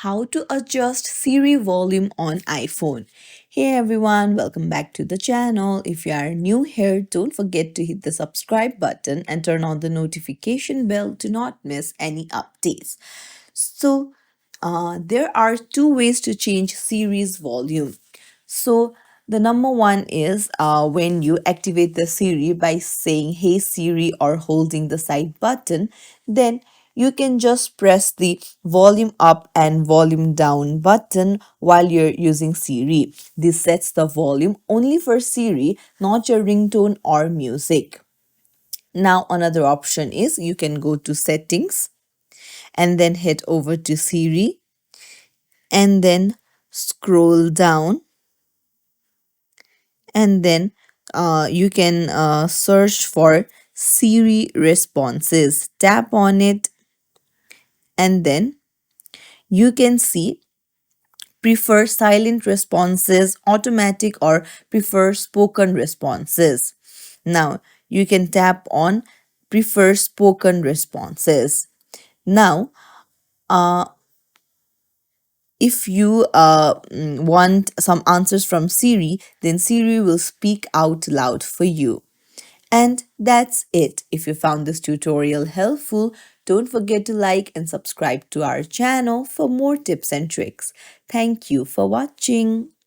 how to adjust Siri volume on iPhone. Hey everyone, welcome back to the channel. If you are new here, don't forget to hit the subscribe button and turn on the notification bell to not miss any updates. There are two ways to change Siri's volume. So, the number one is when you activate the Siri by saying Hey Siri or holding the side button, then you can just press the volume up and volume down button while you're using Siri. This sets the volume only for Siri, not your ringtone or music. Now, another option is you can go to settings and then head over to Siri and then scroll down and then you can search for Siri responses. Tap on it and then you can see prefer silent responses, automatic, or prefer spoken responses. Now you can tap on prefer spoken responses. Now, if you want some answers from Siri, then Siri will speak out loud for you. And that's it. If you found this tutorial helpful, don't forget to like and subscribe to our channel for more tips and tricks. Thank you for watching.